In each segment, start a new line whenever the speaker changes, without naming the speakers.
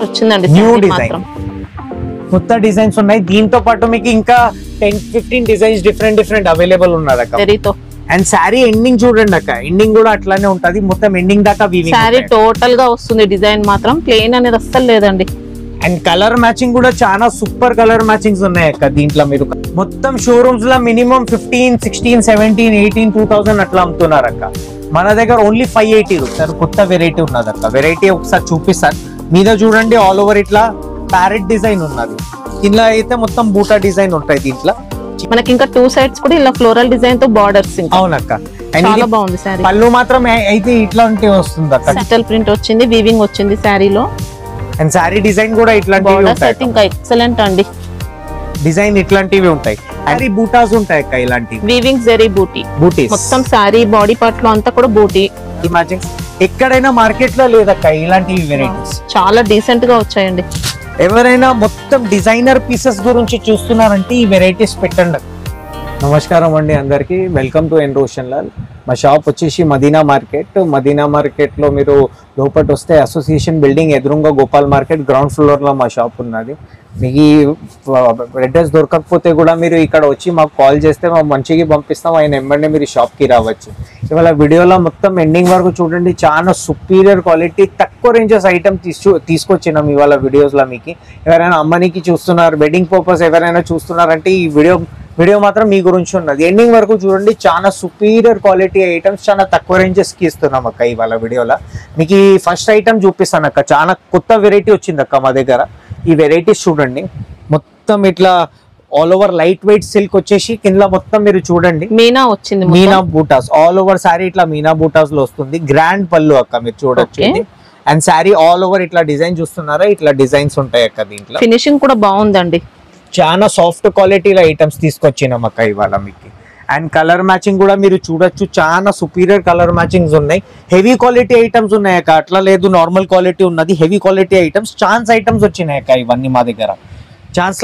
వచ్చిందండి
new design, కొత్త designs ఉన్నాయి. దీంతో పాటు మీకు ఇంకా 10-15 డిజైన్స్ డిఫరెంట్ అవైలబుల్ ఉన్నది అక్క. అండ్ శారీ ఎండింగ్ చూడండి అక్క, ఎండింగ్ కూడా అట్లానే ఉంటది, మొత్తం ఎండింగ్ దాకా వీవింగ్.
శారీ టోటల్ గా వస్తుంది, డిజైన్ మాత్రం ప్లెయిన్ అనేది అస్సలు లేదండి.
అండ్ కలర్ మ్యాచింగ్ కూడా చాలా సూపర్ కలర్ మ్యాచింగ్స్ ఉన్నాయి అక్క దీంట్లో. మీరు మొత్తం షోరూమ్స్ లో మినిమం 15, 16, 17, 18, 2000 అట్లా అమ్ముతున్నారు అక్క. మన దగ్గర ఓన్లీ 580 రూపీస్ కొత్త వెరైటీ ఉన్నది అక్క. వెరైటీ ఒకసారి చూపిస్తాను. మీద చూడండి ఆల్ ఓవర్ ఇట్లా ప్యారెట్ డిజైన్ ఉన్నది, ఇందులో అయితే మొత్తం బూటా డిజైన్ ఉంటాయి దీంట్లో.
మనకి ఇంకా 2 సైడ్స్ కూడా ఇలా ఫ్లోరల్ డిజైన్ తో బార్డర్స్.
అవునక్క,
చాలా బాగుంది సారీ.
పళ్ళు మాత్రం అయితే ఇట్లాంటి వస్తుంది అక్క,
డిజిటల్ ప్రింట్ వచ్చింది, వీవింగ్ వచ్చింది శారీలో.
అండ్ శారీ డిజైన్ కూడా ఇట్లాంటివి ఉంటాయి.
ఇంకా ఎక్సలెంట్ అండి,
డిజైన్ ఇట్లాంటివి ఉంటాయి. శారీ బూటాస్ ఉంటాయి అక్క, ఇలాంటి
వీవింగ్ జరీ బూటీస్ మొత్తం శారీ బాడీ పార్ట్ లో అంతా కూడా బూటీ
మ్యాచింగ్స్. ఎక్కడైనా మార్కెట్ లో లేదక్క ఇలాంటి వెరైటీస్,
చాలా డీసెంట్ గా వచ్చాయండి.
ఎవరైనా మొత్తం డిజైనర్ పీసెస్ గురించి చూస్తున్నారంటే ఈ వెరైటీస్ పెట్టండి. నమస్కారం అండి అందరికి, వెల్కమ్ టు ఎన్ రోషన్ లాల్. మా షాప్ వచ్చేసి మదీనా మార్కెట్ లో మీరు లోపల వస్తే అసోసియేషన్ బిల్డింగ్ ఎదురుగా గోపాల్ మార్కెట్ గ్రౌండ్ ఫ్లోర్ లో మా షాప్ ఉన్నది. మీకు అడ్రస్ దొరకకపోతే కూడా మీరు ఇక్కడ వచ్చి మాకు కాల్ చేస్తే మేము మంచిగా పంపిస్తాం, ఆయన వెంబడే మీరు షాప్కి రావచ్చు. ఇవాళ వీడియోలో మొత్తం ఎండింగ్ వరకు చూడండి, చాలా సుపీరియర్ క్వాలిటీ తక్కువ రేంజెస్ ఐటమ్ తీసుకొచ్చినాం ఇవాళ వీడియోస్లో. మీకు ఎవరైనా అమ్మనికి చూస్తున్నారు, వెడ్డింగ్ పర్పస్ ఎవరైనా చూస్తున్నారంటే ఈ వీడియో మాత్రం మీ గురించి ఉన్నది. ఎండింగ్ వరకు చూడండి, చాలా సుపీరియర్ క్వాలిటీ ఐటమ్స్ చాలా తక్కువ రేంజెస్కి ఇస్తున్నాం అక్క ఇవాళ వీడియోలో. మీకు ఈ ఫస్ట్ ఐటమ్ చూపిస్తాను అక్క, చాలా కొత్త వెరైటీ వచ్చింది అక్క మా దగ్గర. ఈ వెరైటీస్ చూడండి, మొత్తం ఇట్లా all over light weight silk వచ్చేసి కింద మొత్తం మీరు చూడండి
మీనా వచ్చింది,
Meena buttas all over sorry ఇట్లా మీనా బూటాస్ లో వస్తుంది. గ్రాండ్ పళ్ళు అక్క మీరు చూడొచ్చు. అండ్ సారీ ఆల్ ఓవర్ ఇట్లా డిజైన్ చూస్తున్నారా, ఇట్లా డిజైన్స్ ఉంటాయి అక్క. దీంట్లో
ఫినిషింగ్ కూడా బాగుందండి,
చాలా సాఫ్ట్ క్వాలిటీలో ఐటమ్స్ తీసుకొచ్చినాం అక్క ఇవాళ మీకు. అండ్ కలర్ మ్యాచింగ్ కూడా మీరు చూడొచ్చు, చాలా సుపీరియర్ కలర్ మ్యాచింగ్స్ ఉన్నాయి. హెవీ క్వాలిటీ ఐటమ్స్ ఉన్నాయి అక్క, అట్లా లేదు నార్మల్ క్వాలిటీ ఉన్నది. Heavy quality items chance items వచ్చినాయి అక్క ఇవన్నీ మా దగ్గర. ఛాన్స్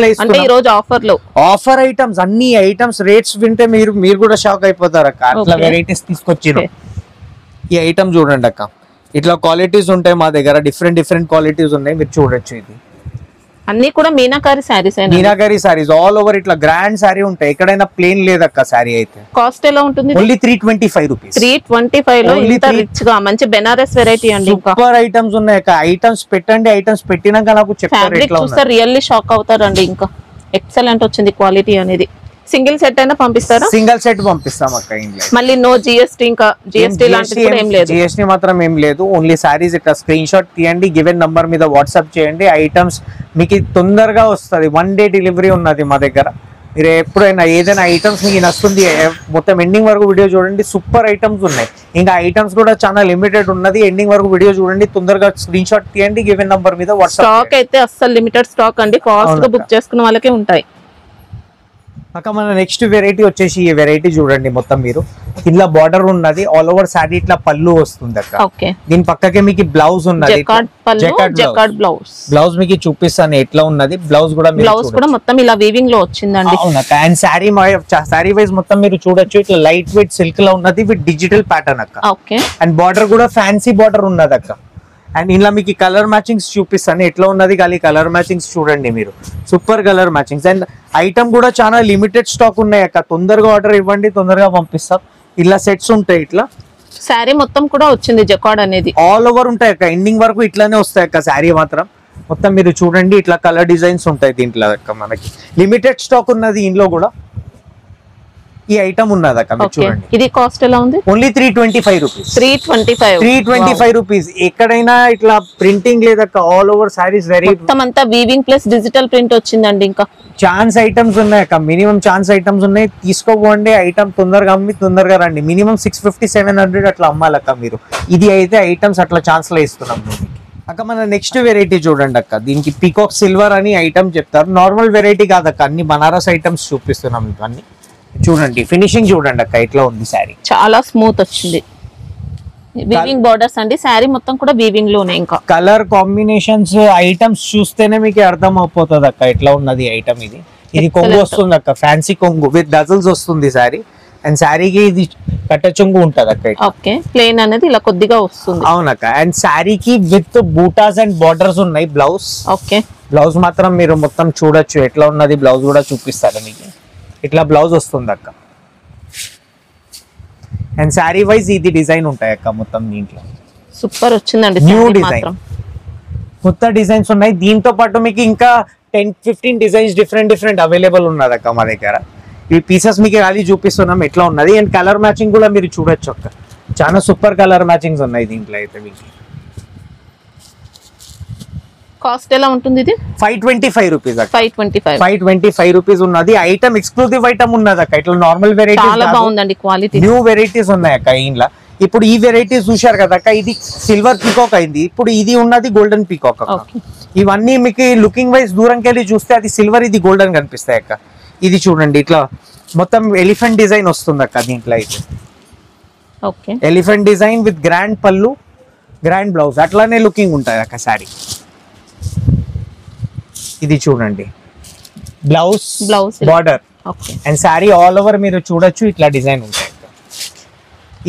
ఆఫర్ ఐటమ్స్, అన్ని ఐటమ్స్ రేట్స్ వింటే మీరు కూడా షాక్ అయిపోతారు అక్క, అట్లా వెరైటీస్ తీసుకొచ్చినాం. ఈ ఐటమ్ చూడండి అక్క, ఇట్లా క్వాలిటీస్ ఉంటాయి మా దగ్గర, డిఫరెంట్ క్వాలిటీస్ ఉన్నాయి మీరు చూడొచ్చు. ఇది
అన్ని కూడా మీనాకారి సారీస్
ఆల్ ఓవర్ ఇట్లా గ్రాండ్ సారీ ఉంటాయి, ఎక్కడైనా ప్లేన్ లేదక్క సారీ. అయితే
కాస్ట్ ఎలా ఉంటుంది?
Only 325 rupees.
325 లో ఇంత రిచ్ గా మంచి బెనారస్ వెరైటీ అండి.
సూపర్ ఐటమ్స్ ఉన్నాయి అక్క, ఐటమ్స్ పెట్టండి, ఐటమ్స్ పెట్టినాక నాకు చెప్తారు ఎట్లా
చూస్తే రియల్లీ షాక్ అవుతారండి. ఇంకా ఎక్సలెంట్ వచ్చింది క్వాలిటీ అనేది. సింగిల్ సెట్ అయినా పంపిస్తారా?
సింగిల్ సెట్ పంపిస్తాం అక్క.
మళ్ళీ నో జిఎస్టీ, ఇంకా జిఎస్టీ లాంటిది కూడా ఏం లేదు.
జిఎస్టీ మాత్రం ఏం లేదు, ఓన్లీ సారీస్ ఇట్లా స్క్రీన్ షాట్ తీయండి, గివెన్ నంబర్ మీద వాట్సాప్ చేయండి. ఐటమ్స్ మీకు తొందరగా వస్తుంది, 1 డే డెలివరీ ఉన్నది మా దగ్గర. మీరు ఎప్పుడైనా ఏదైనా ఐటమ్స్ మీకు నచ్చుతుంది, మొత్తం ఎండింగ్ వరకు వీడియో చూడండి, సూపర్ ఐటమ్స్ ఉన్నాయి. ఇంకా ఐటమ్స్ కూడా చాలా లిమిటెడ్ ఉన్నది, ఎండింగ్ వరకు వీడియో చూడండి, తొందరగా స్క్రీన్ షాట్ తీయండి, గివెన్ నంబర్ మీద వాట్సాప్.
స్టాక్ అయితే అస్సలు లిమిటెడ్ స్టాక్ అండి, ఫాస్ట్ గా బుక్ చేసుకున్న వాళ్ళకే ఉంటాయి
అక్క. మన నెక్స్ట్ వెరైటీ వచ్చేసి ఈ వెరైటీ చూడండి, మొత్తం మీరు కింద బార్డర్ ఉన్నది, ఆల్ ఓవర్ సారీ ఇట్లా పళ్ళు వస్తుంది అక్క. దీని పక్కకే మీకు బ్లౌజ్ ఉన్నది, బ్లౌజ్ మీకు చూపిస్తాను ఎట్లా ఉన్నది. బ్లౌజ్ కూడా
మొత్తం ఇలా వీవింగ్ లో వచ్చిందండి.
అండ్ సారీ వైజ్ మొత్తం మీరు చూడొచ్చు, ఇట్లా లైట్ వెయిట్ సిల్క్ లో ఉన్నది విత్ డిజిటల్ ప్యాటర్న్ అక్క. అండ్ బార్డర్ కూడా ఫ్యాన్సీ బార్డర్ ఉన్నది అక్క. అండ్ ఇలా మీకు కలర్ మ్యాచింగ్స్ చూపిస్తాను ఎట్లా ఉన్నది, కానీ కలర్ మ్యాచింగ్స్ చూడండి మీరు, super colour matchings. And item కూడా చాలా లిమిటెడ్ స్టాక్ ఉన్నాయి అక్క, తొందరగా ఆర్డర్ ఇవ్వండి, తొందరగా పంపిస్తాం. ఇలా సెట్స్ ఉంటాయి, ఇట్లా
శారీ మొత్తం కూడా వచ్చింది జకార్డ్ అనేది
ఆల్ ఓవర్ ఉంటాయి అక్క. ఎండింగ్ వరకు ఇట్లానే వస్తాయి అక్క శారీ మాత్రం. మొత్తం మీరు చూడండి, ఇట్లా కలర్ డిజైన్స్ ఉంటాయి దీంట్లో అక్క. మనకి లిమిటెడ్ స్టాక్ ఉన్నది ఇందులో కూడా. ఈ ఐటమ్ ఉన్నది అక్క, మీరు చూడండి.
ఇది కాస్ట్ ఎలా ఉంది?
Only 325 rupees.
325
రూపీస్. ఎక్కడైనా ఇట్లా ప్రింటింగ్ లేదక్క, ఆల్ ఓవర్ సారీస్ వెరీ
మొత్తం అంతా వీవింగ్ ప్లస్ డిజిటల్ ప్రింట్ వచ్చిందండి. ఇంకా
ఛాన్స్ ఐటమ్స్ ఉన్నాయి అక్క, మినిమం ఛాన్స్ ఐటమ్స్ ఉన్నాయి, తీసుకోపోండి. ఐటమ్ తొందరగా అమ్మి తొందరగా రండి. మినిమం 650-700 అట్లా అమ్మాలక్క మీరు. ఇది అయితే ఐటమ్స్ అట్లా ఛాన్స్ లో ఇస్తున్నాం అక్క. మన నెక్స్ట్ వెరైటీ చూడండి అక్క, దీనికి పీకాక్ సిల్వర్ అని ఐటమ్ చెప్తారు. నార్మల్ వెరైటీ కాదక్క, అన్ని బనారస్ ఐటమ్స్ చూపిస్తున్నాం ఇవన్నీ. చూడండి ఫినిషింగ్ చూడండి అక్క, ఇట్లా ఉంది సారీ,
చాలా స్మూత్ వచ్చింది. వీవింగ్ బోర్డర్స్ అండి, సారీ మొత్తం కూడా వీవింగ్ లోనే. ఇంకా
కలర్ కాంబినేషన్స్ ఐటమ్స్ చూస్తేనే మీకు అర్థం అయిపోతుంది అక్క ఎట్లా ఉన్నది ఐటమ్. ఇది కొంగు వస్తుంది అక్క, ఫ్యాన్సీ కొంగు విత్ డజల్స్ వస్తుంది సారీ. అండ్ శారీకి ఇది కట్ట చెంగు ఉంటది అక్క.
ఓకే, ప్లేన్ అనేది ఇలా కొద్దిగా వస్తుంది.
అవునక్క. అండ్ శారీకి విత్ బూటాస్ అండ్ బార్డర్స్ ఉన్నాయి. బ్లౌజ్,
ఓకే,
బ్లౌజ్ మాత్రం మీరు మొత్తం చూడొచ్చు ఎట్లా ఉన్నది. బ్లౌజ్ కూడా చూపిస్తాను మీకు. ఇట్లా బ్లౌజ్ వస్తుంది అక్క. అండ్ శారీ వైజ్ ఇది డిజైన్ ఉంటాయి అక్క మొత్తం దీంట్లో.
సూపర్ వచ్చిందండి.
న్యూ
saree
డిజైన్,
మాత్రం.
కొత్త డిజైన్స్ ఉన్నాయి. దీంతో పాటు మీకు ఇంకా 10-15 డిజైన్స్ డిఫరెంట్ అవైలబుల్ ఉన్నది అక్క మా దగ్గర. ఈ పీసెస్ మీకు ఖాళీ చూపిస్తున్నాం ఎట్లా ఉన్నది. అండ్ కలర్ మ్యాచింగ్ కూడా మీరు చూడొచ్చు అక్క. చాలా సూపర్ కలర్ మ్యాచింగ్స్ ఉన్నాయి దీంట్లో అయితే. మీకు
కాస్ట్ ఎలా ఉంటుంది ఇది?
525 రూపీస్ అక్క.
525
రూపీస్ ఉన్నది. ఐటమ్ ఎక్స్క్లూజివ్ ఐటమ్ ఉన్నది అక్క. ఇట్లా నార్మల్ వెరైటీస్
చాలా బాగుందండి క్వాలిటీ.
న్యూ వెరైటీస్ ఉన్నాయి అక్క ఇంట్లో. ఇప్పుడు ఈ వెరైటీస్ చూశారు కదా అక్క, ఇది సిల్వర్ పీకాక్ అయింది. ఇప్పుడు ఇది ఉన్నది గోల్డెన్ పీకాక్ అక్క. ఇవన్నీ మీకు లుకింగ్ వైజ్ దూరంకి వెళ్ళి చూస్తే అది సిల్వర్, ఇది గోల్డెన్ కనిపిస్తాయి అక్క. ఇది చూడండి ఇట్లా మొత్తం ఎలిఫెంట్ డిజైన్ వస్తుంది అక్క దీంట్లో అయితే.
Okay,
elephant design with grand పళ్ళు, గ్రాండ్ బ్లౌజ్, అట్లానే లుకింగ్ ఉంటుంది అక్క సారీ. ఇది చూడండి blouse border and sorry all over మీరు చూడొచ్చు. ఇట్లా డిజైన్ ఉంటాయి అక్క.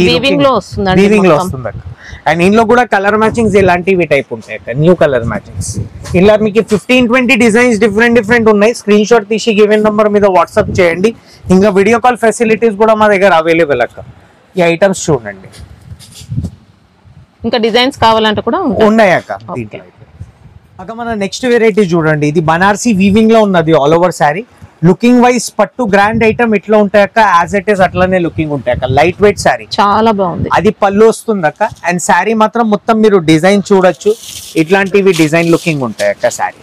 వీవింగ్ లో వస్తుంది.
వీవింగ్ లో వస్తుంది అక్క. అండ్ ఇందులో కూడా కలర్ మ్యాచింగ్స్ ఇలాంటివి టైప్ ఉంటాయి అక్క. న్యూ కలర్ మ్యాచింగ్స్ ఇలా మీకు 15-20 డిజైన్స్ డిఫరెంట్ ఉన్నాయి. స్క్రీన్ షాట్ తీసి గివెన్ నంబర్ మీద వాట్సాప్ చేయండి. ఇంకా వీడియో కాల్ ఫెసిలిటీస్ కూడా మా దగ్గర అవైలబుల్ అక్క. ఈ ఐటమ్స్ చూడండి.
ఇంకా డిజైన్స్ కావాలంటే కూడా
ఉన్నాయి అక్క దీంట్లో అయితే. అక్క మన నెక్స్ట్ వెరైటీ చూడండి. ఇది బనారసి వీవింగ్ లో ఉన్నది all over sari. Looking wise పట్టు గ్రాండ్ ఐటమ్ ఎట్లా ఉంటాయి అక్క, యాజ్ ఇట్ ఈస్ అట్లానే లుకింగ్ ఉంటాయి అక్క. లైట్ వెయిట్ శారీ,
చాలా బాగుంది.
అది పళ్ళు వస్తుంది అక్క. అండ్ శారీ మాత్రం మొత్తం మీరు డిజైన్ చూడొచ్చు. ఇట్లాంటివి డిజైన్ లుకింగ్ ఉంటాయి అక్క. శారీ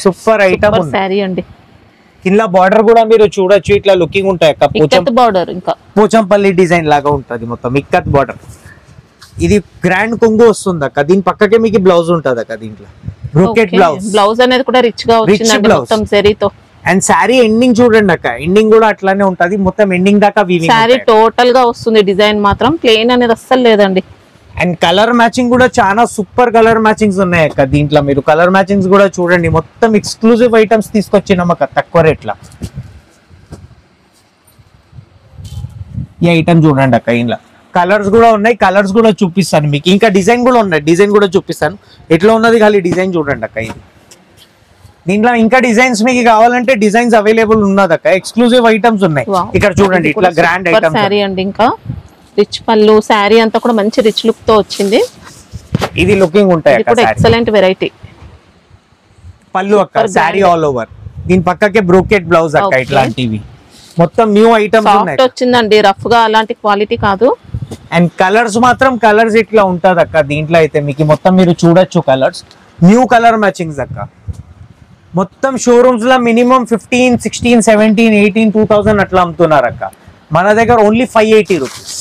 సూపర్ ఐటమ్
శారీ అండి.
కింద బార్డర్ కూడా మీరు చూడొచ్చు. ఇట్లా లుకింగ్ ఉంటాయి అక్క.
బార్డర్ ఇంకా
పోచంపల్లి డిజైన్ లాగా ఉంటది మొత్తం. ఇక్కత్ బార్డర్. ఇది గ్రాండ్ కొంగు వస్తుంది అక్క. దీని పక్కకే మీకు బ్లౌజ్ ఉంటది అక్క. దీంట్లో బ్రోకెట్ బ్లౌజ్.
బ్లౌజ్ అనేది కూడా రిచ్ గా వచ్చిందండి మొత్తం జరీతో.
అండ్ శారీ ఎండింగ్ చూడండి అక్క. ఎండింగ్ కూడా అట్లానే ఉంటది మొత్తం. ఎండింగ్ దాకా వీవింగ్.
శారీ టోటల్ గా వస్తుంది. డిజైన్ మాత్రం ప్లెయిన్ అనేది అస్సలు లేదండి.
అండ్ కలర్ మ్యాచింగ్ కూడా చాలా సూపర్ కలర్ మ్యాచింగ్స్ ఉన్నాయి అక్క దీంట్లో. మీరు కలర్ మ్యాచింగ్స్ కూడా చూడండి. మొత్తం ఎక్స్క్లూజివ్ ఐటమ్స్ తీసుకొచ్చినాం అక్క తక్కువ రేట్ల. ఈ ఐటమ్ చూడండి అక్క. ఇంట్లో కలర్స్ కూడా ఉన్నాయి. కలర్స్ కూడా చూపిస్తాను మీకు. ఇంకా డిజైన్ కూడా ఉన్నాయి. డిజైన్ కూడా చూపిస్తాను ఎట్లా ఉన్నది. ఖాళీ డిజైన్ చూడండి అక్క. ఇది దీంట్లో ఇంకా డిజైన్స్ మీకు కావాలంటే డిజైన్స్ అవైలబుల్ ఉన్నది అక్క. ఎక్స్క్లూజివ్ ఐటమ్స్ ఉన్నాయి ఇక్కడ చూడండి. ఇట్లా గ్రాండ్ ఐటమ్
శారీ అండి. ఇంకా రిచ్ పళ్ళు. శారీ అంతా కూడా మంచి రిచ్ లుక్ తో వచ్చింది.
ఇది లుకింగ్ ఉంటాయి అక్క.
Excellent variety.
పళ్ళు అక్క. Sari all over. దీని పక్కకే బ్రోకెట్ బ్లౌజ్ అక్క. ఇట్లాంటివి మొత్తం న్యూ ఐటమ్స్ ఉన్నాయి.
వచ్చిందండి. రఫ్ గా అలాంటి క్వాలిటీ కాదు.
అండ్ కలర్స్ మాత్రం కలర్స్ ఇట్లా ఉంటది అక్క. దీంట్లో అయితే మీకు మొత్తం మీరు చూడొచ్చు కలర్స్. న్యూ కలర్ మ్యాచింగ్స్ అక్క. మొత్తం షోరూమ్స్ లో మినిమం 15, 16, 17, 18, 2000 అట్లా అమ్ముతున్నారు అక్క. మన దగ్గర only 580 rupees.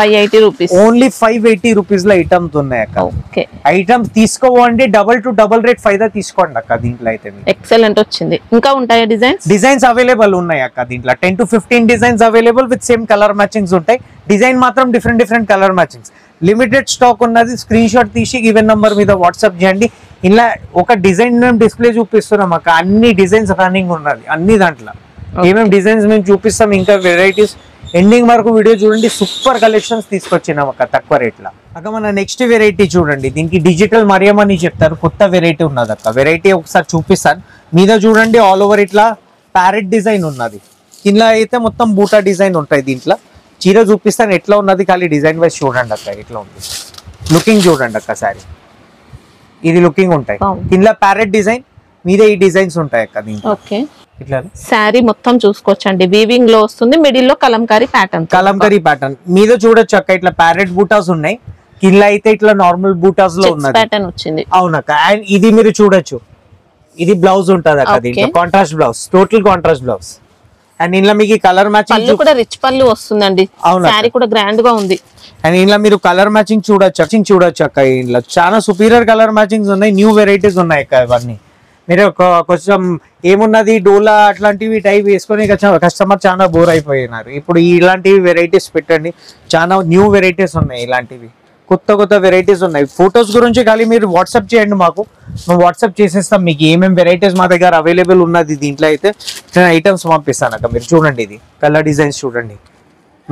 580 rupees.
Only 580 rupees లో ఐటమ్స్ ఉన్నాయి అక్క.
ఓకే,
ఐటమ్స్ తీసుకోవండి. డబల్ రేట్ ఫైదా తీసుకోండి అక్క. దీంట్లో అయితే
ఎక్సలెంట్ వచ్చింది. ఇంకా ఉంటాయా డిజైన్స్?
డిజైన్స్ అవైలబుల్ ఉన్నాయి అక్క. దీంట్లో 10 to 15 designs available with same colour matchings ఉంటాయి. డిజైన్ మాత్రం different colour matchings. Limited stock ఉన్నది. స్క్రీన్ షాట్ తీసి గివెన్ నంబర్ మీద వాట్సాప్ చేయండి. ఇలా ఒక డిజైన్ మేము డిస్ప్లే చూపిస్తున్నాం అక్క. అన్ని డిజైన్స్ రన్నింగ్ ఉన్నది. అన్ని దాంట్లో ఏమేమి డిజైన్స్ మేము చూపిస్తాం. ఇంకా వెరైటీస్ ఎండింగ్ వరకు వీడియో చూడండి. సూపర్ కలెక్షన్స్ తీసుకొచ్చినాం అక్క తక్కువ రేట్ల అక్క. మన నెక్స్ట్ వెరైటీ చూడండి. దీనికి డిజిటల్ మరియం అని చెప్తారు. కొత్త వెరైటీ ఉన్నది అక్క. వెరైటీ ఒకసారి చూపిస్తాను. మీద చూడండి ఆల్ ఓవర్ ఇట్లా ప్యారెట్ డిజైన్ ఉన్నది. కింద అయితే మొత్తం బూటా డిజైన్ ఉంటాయి. దీంట్లో చీర చూపిస్తాను ఎట్లా ఉన్నది. ఖాళీ డిజైన్ వైజ్ చూడండి అక్క. ఇట్లా ఉంది లుకింగ్ చూడండి అక్క. సారీ ఇది లుకింగ్ ఉంటాయి. కింద ప్యారెట్ డిజైన్, మీద ఈ డిజైన్స్ ఉంటాయి అక్క. దీంట్లో ఇట్లా
శారీ మొత్తం చూసుకోవచ్చండి. వీవింగ్ లో వస్తుంది. మిడిల్ లో కలంకారీ ప్యాటర్న్.
కలంకారీ ప్యాటర్న్ మీద చూడొచ్చు అక్క. ఇట్లా ప్యారెట్ బూటాస్ ఉన్నాయి. కింద అయితే ఇట్లా నార్మల్ బూటాస్ లో ఉన్నది
ప్యాటర్న్ వచ్చింది.
అవునక్క. అండ్ ఇది మీరు చూడొచ్చు. ఇది బ్లౌజ్ ఉంటది అక్క. దీంట్లో contrast blouse, total contrast blouse. And ఇంట్లో మీకు కలర్ మ్యాచింగ్
కూడా రిచ్ పళ్ళు వస్తుందండి. శారీ కూడా గ్రాండ్ గా ఉంది.
అండ్ ఇంట్లో మీరు కలర్ మ్యాచింగ్ చూడొచ్చు అక్క. ఇంట్లో చాలా సుపీరియర్ కలర్ మ్యాచింగ్స్ ఉన్నాయి. న్యూ వెరైటీస్ ఉన్నాయి అక్క. ఇవన్నీ మీరు కొంచెం ఏమున్నది డోలా అట్లాంటివి టైప్ వేసుకొని కస్టమర్ చాలా బోర్ అయిపోయినారు. ఇప్పుడు ఇలాంటివి వెరైటీస్ పెట్టండి. చాలా న్యూ వెరైటీస్ ఉన్నాయి. ఇలాంటివి కొత్త వెరైటీస్ ఉన్నాయి. ఫొటోస్ గురించి ఖాళీ మీరు వాట్సాప్ చేయండి మాకు. మేము వాట్సాప్ చేసేస్తాం మీకు ఏమేమి వెరైటీస్ మా దగ్గర అవైలబుల్ ఉన్నది. దీంట్లో అయితే ఐటమ్స్ పంపిస్తాను అక్క. మీరు చూడండి. ఇది కలర్ డిజైన్స్ చూడండి.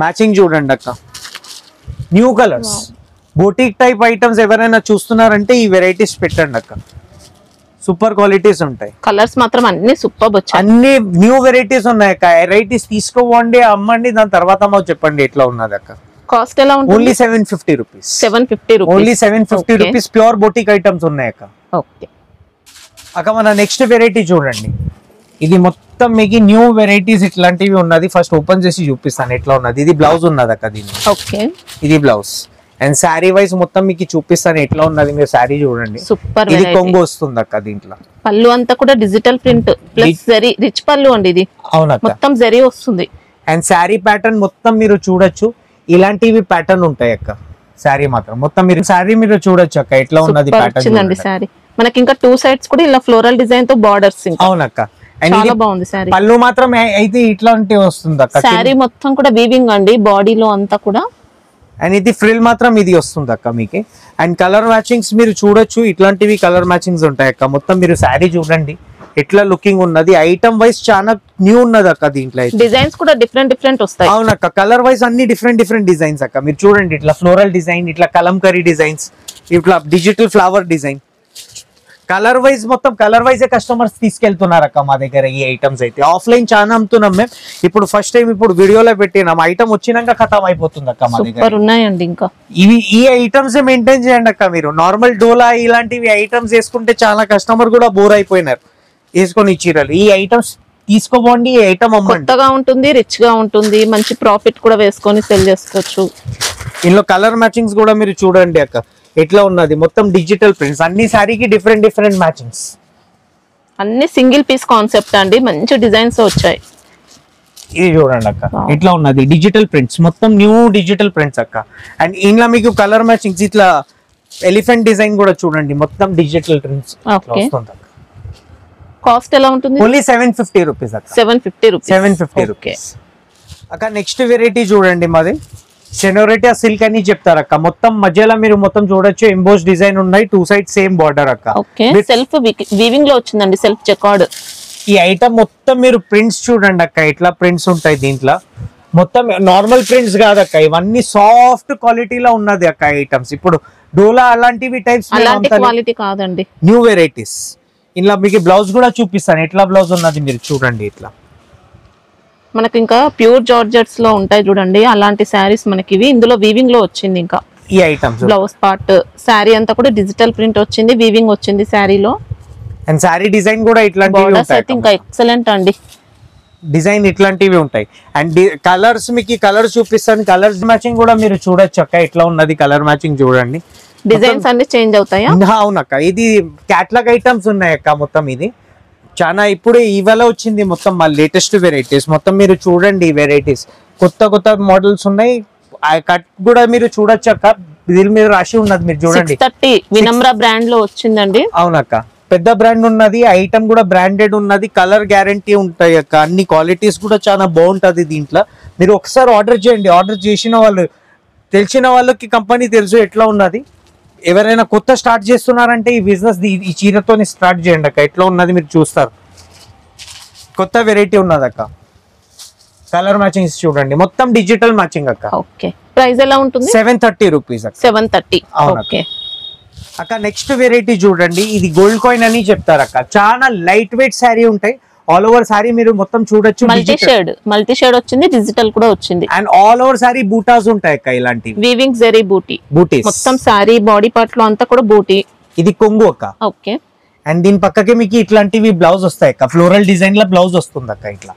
మ్యాచింగ్ చూడండి అక్క, new colours, boutique type items ఎవరైనా చూస్తున్నారంటే ఈ వెరైటీస్ పెట్టండి అక్క. సూపర్ క్వాలిటీస్ ఉంటాయి.
కలర్స్ మాత్రం అన్ని సూపర్ వచ్చాయి.
అన్ని న్యూ వెరైటీస్ ఉన్నాయి అక్క. వెరైటీస్ తీసుకోవండి, అమ్మండి, దాని తర్వాత మాకు చెప్పండి ఎట్లా ఉన్నది అక్క.
కాస్ట్ ఎలా ఉంటుంది?
Only 750 rupees.
750 rupees.
Only 750 rupees. Pure boutique items ఉన్నాయి అక్క.
ఓకే
అక్క మన నెక్స్ట్ వెరైటీ చూడండి. ఇది మొత్తం మీకు న్యూ వెరైటీస్ ఇట్లాంటివి ఉన్నది. ఫస్ట్ ఓపెన్ చేసి చూపిస్తాను ఎట్లా ఉన్నది. ఇది బ్లౌజ్ ఉన్నది అక్క దీన్ని.
ఓకే
ఇది బ్లౌజ్ అండ్ శారీ వైజ్ మొత్తం మీకు చూపిస్తాను ఎట్లా ఉన్నది. మీరు శారీ చూడండి.
సూపర్.
ఇది కొంగు వస్తుంది అక్క. దీంట్లో
పళ్ళు అంతా కూడా digital print plus zari rich పళ్ళు అండి. ఇది
అవునక్క,
మొత్తం జరీ వస్తుంది.
అండ్ శారీ ప్యాటర్న్ మొత్తం మీరు చూడొచ్చు. ఇలాంటివి ప్యాటర్న్ ఉంటాయి అక్క. శారీ మాత్రం మొత్తం మీరు శారీ మీరు చూడొచ్చు అక్క ఎట్లా ఉన్నది ప్యాటర్న్.
శారీ మనకి ఇంకా 2 సైడ్స్ కూడా ఇలా ఫ్లోరల్ డిజైన్ తో బార్డర్స్.
అవునక్క,
చాలా బాగుంది శారీ.
పళ్ళు మాత్రం అయితే ఇట్లాంటివి వస్తుంది అక్క.
శారీ మొత్తం కూడా వీవింగ్ అండి, బాడీలో అంతా కూడా.
అండ్ ఇది ఫ్రిల్ మాత్రం ఇది వస్తుంది అక్క మీకు. అండ్ కలర్ మ్యాచింగ్స్ మీరు చూడొచ్చు. ఇట్లాంటివి కలర్ మ్యాచింగ్స్ ఉంటాయి అక్క. మొత్తం మీరు శారీ చూడండి ఎట్లా లుకింగ్ ఉన్నది. ఐటమ్ వైజ్ చాలా న్యూ ఉన్నది అక్క. దీంట్లో
డిజైన్స్ కూడా డిఫరెంట్ వస్తాయి.
అవునక్క, కలర్ వైజ్ అన్ని డిఫరెంట్ డిజైన్స్ అక్క. మీరు చూడండి ఇట్లా ఫ్లోరల్ డిజైన్, ఇట్లా కలంకరీ డిజైన్స్, ఇట్లా digital flower design. Colour wise మొత్తం కలర్ వైజే కస్టమర్స్ తీసుకెళ్తున్నారు అక్క మా దగ్గర. ఈ ఐటమ్స్ అయితే ఆఫ్లైన్ చాలా అమ్ముతున్నాం మేము. ఇప్పుడు ఫస్ట్ టైం ఇప్పుడు వీడియోలో పెట్టినాం. ఐటమ్ వచ్చినాక ఖతం అయిపోతుంది అక్క మా దగ్గర.
ఉన్నాయండి ఇంకా
ఈ ఐటమ్స్ మెయింటైన్ చేయండి అక్క. మీరు నార్మల్ డోలా ఇలాంటివి ఐటమ్స్ వేసుకుంటే చాలా కస్టమర్ కూడా బోర్ అయిపోయినారు వేసుకొని చీరలు. ఈ ఐటమ్స్ తీసుకోబోండి. ఈ ఐటమ్ అమ్మండి.
కొత్తగా ఉంటుంది, రిచ్ గా ఉంటుంది, మంచి ప్రాఫిట్ కూడా వేసుకొని సెల్ చేసుకోవచ్చు.
ఇందులో కలర్ మ్యాచింగ్స్ కూడా మీరు చూడండి అక్క ఎట్లా ఉన్నది. మొత్తం డిజిటల్ ప్రింట్స్, అన్ని సారీకి డిఫరెంట్ మ్యాచింగ్స్,
అన్ని సింగిల్ పీస్ కాన్సెప్ట్ అండి. మంచి డిజైన్స్ వచ్చాయి.
ఇది చూడండి అక్క ఇట్లా ఉన్నది డిజిటల్ ప్రింట్స్, మొత్తం న్యూ డిజిటల్ ప్రింట్స్ అక్క. అండ్ ఇంట్లో మీకు కలర్ మ్యాచింగ్స్ ఇట్లా ఎలిఫెంట్ డిజైన్ కూడా చూడండి, మొత్తం డిజిటల్ ప్రింట్స్ వస్తుంది.
కాస్ట్ ఎలా ఉంటుంది?
ఓన్లీ 750 రూపీస్ అక్క. 750 రూపీస్ అక్క. నెక్స్ట్ వెరైటీ చూడండి మాది సెనోరిటా సిల్క్ అని చెప్తారు అక్క. మొత్తం మధ్యలో మీరు మొత్తం చూడొచ్చు ఎంబోస్ డిజైన్ ఉన్నాయి. 2 సైడ్ సేమ్ బార్డర్ అక్క.
సెల్ఫ్ వీవింగ్ లో వచ్చిందండి, సెల్ఫ్ చెక్డ్.
ఈ ఐటమ్ మొత్తం మీరు ప్రింట్స్ చూడండి అక్క ఇట్లా ప్రింట్స్ ఉంటాయి దీంట్లో. మొత్తం నార్మల్ ప్రింట్స్ కాదక్క, ఇవన్నీ సాఫ్ట్ క్వాలిటీలో ఉన్నది అక్క ఐటమ్స్. ఇప్పుడు డోలా అలాంటివి టైప్స్
క్వాలిటీ కాదండి,
న్యూ వెరైటీస్. ఇలా మీకు బ్లౌజ్ కూడా చూపిస్తాను ఎట్లా బ్లౌజ్ ఉన్నది మీరు చూడండి. ఇట్లా
మనకి ఇంకా ప్యూర్ జార్జెట్స్ లో ఉంటాయి చూడండి అలాంటి శారీస్ మనకి ఇవి. ఇందులో వీవింగ్ లో వచ్చింది ఇంకా
ఈ ఐటమ్స్.
బ్లౌజ్ పార్ట్ శారీ అంతా కూడా డిజిటల్ ప్రింట్ వచ్చింది, వీవింగ్ వచ్చింది శారీలో.
అండ్ శారీ డిజైన్ కూడా ఇట్లాంటివి ఉంటాయి.
ఇంకా ఎక్సలెంట్ అండి
డిజైన్, ఇట్లాంటివి ఉంటాయి. అండ్ కలర్స్ మీకు కలర్స్ చూపిస్తాను. కలర్స్ మ్యాచింగ్ కూడా మీరు చూడొచ్చు అక్క ఎట్లా ఉన్నది. కలర్ మ్యాచింగ్ చూడండి.
డిజైన్స్ అన్ని చేంజ్ అవుతాయా?
అవునక్క, ఇది క్యాటలాగ్ ఐటమ్స్ ఉన్నాయి అక్క. మొత్తం ఇది చాలా ఇప్పుడే ఇవాళ వచ్చింది మొత్తం మా లేటెస్ట్ వెరైటీస్. మొత్తం మీరు చూడండి ఈ వెరైటీస్ కొత్త మోడల్స్ ఉన్నాయి. కట్ కూడా మీరు చూడొచ్చు అక్క, దీని మీద రాసి ఉన్నది మీరు చూడండి.
630 వినమ్రా బ్రాండ్ లో వచ్చిందండి.
అవునక్క, పెద్ద బ్రాండ్ ఉన్నది. ఐటమ్ కూడా బ్రాండెడ్ ఉన్నది. కలర్ గ్యారంటీ ఉంటాయి అక్క. అన్ని క్వాలిటీస్ కూడా చాలా బాగుంటది దీంట్లో. మీరు ఒకసారి ఆర్డర్ చేయండి. ఆర్డర్ చేసిన వాళ్ళు తెలిసిన వాళ్ళకి కంపెనీ తెలుసు ఎట్లా ఉన్నది. ఎవరైనా కొత్త స్టార్ట్ చేస్తున్నారంటే ఈ బిజినెస్ ఈ చీరతోని స్టార్ట్ చేయండి అక్క. ఎట్లా ఉన్నది మీరు చూస్తారు. కొత్త వెరైటీ ఉన్నది అక్క. కలర్ మ్యాచింగ్స్ చూడండి, మొత్తం డిజిటల్ మ్యాచింగ్ అక్క.
ఓకే, ప్రైస్ ఎలా ఉంటుంది?
730 రూపీస్ అక్క.
730. ఓకే
అక్క. నెక్స్ట్ వెరైటీ చూడండి, ఇది గోల్డ్ కాయిన్ అని చెప్తారు అక్క. చాలా లైట్ వెయిట్ శారీ ఉంటాయి. ఆల్ ఓవర్ సారీ మీరు మొత్తం చూడొచ్చు.
మల్టీ షేడ్ వచ్చింది, డిజిటల్ కూడా వచ్చింది.
And all over sorry buttas ఉంటాయి అక్క. ఇలాంటి
వీవింగ్ జరీ బూటీస్ మొత్తం సారీ బాడీ పార్ట్ లో అంతా కూడా బూటీ.
ఇది కొంగు అక్క.
ఓకే.
అండ్ దీని పక్కకి మీకు ఇట్లాంటివి బ్లౌజ్ వస్తాయి అక్క. ఫ్లోరల్ డిజైన్ లో బ్లౌజ్ వస్తుంది అక్క. ఇట్లా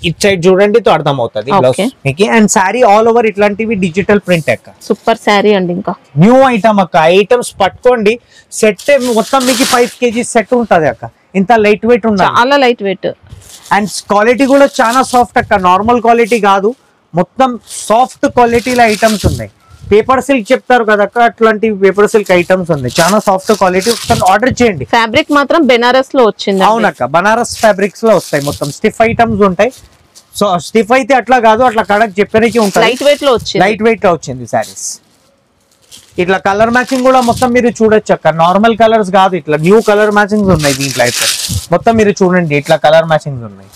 ఇట్ సైడ్ చూడండి తో అర్థం అవుతుంది బ్లౌజ్ మీకు. అండ్ సారీ ఆల్ ఓవర్ ఇట్లాంటివి డిజిటల్ ప్రింట్ అక్క.
సూపర్ సారీ అండి. ఇంకా
న్యూ ఐటమ్ అక్క. ఐటమ్స్ పట్టుకోండి. సెట్ మొత్తం మీకు 5 kg సెట్ ఉంటది అక్క. ఇంత లైట్ వెయిట్ ఉంది,
చాలా లైట్ వెయిట్.
అండ్ క్వాలిటీ కూడా చాలా సాఫ్ట్ అక్క. నార్మల్ క్వాలిటీ కాదు, మొత్తం సాఫ్ట్ క్వాలిటీలో ఐటమ్స్ ఉన్నాయి. పేపర్ సిల్క్ చెప్తారు కదా అక్క, అట్లాంటి పేపర్ సిల్క్ ఐటమ్స్ ఉన్నాయి. చాలా సాఫ్ట్ క్వాలిటీ. ఒకసారి ఆర్డర్ చేయండి.
ఫ్యాబ్రిక్ మాత్రం బెనారస్ లో వచ్చింది.
అవునక్క, బనారస్ ఫ్యాబ్రిక్స్ లో వస్తాయి. మొత్తం స్టిఫ్ ఐటమ్స్ ఉంటాయి. సో స్టిఫ్ అయితే అట్లా కాదు, అట్లా కడక్ చెప్పడానికి ఉంటాయి.
లైట్ వెయిట్ లో వచ్చింది.
లైట్ వెయిట్ లో వచ్చింది సారీస్. ఇట్లా కలర్ మ్యాచింగ్ కూడా మొత్తం మీరు చూడొచ్చు అక్క. నార్మల్ కలర్స్ కాదు, ఇట్లా న్యూ కలర్ మ్యాచింగ్స్ ఉన్నాయి దీంట్లో అయితే. మొత్తం మీరు చూడండి ఇట్లా కలర్ మ్యాచింగ్స్ ఉన్నాయి.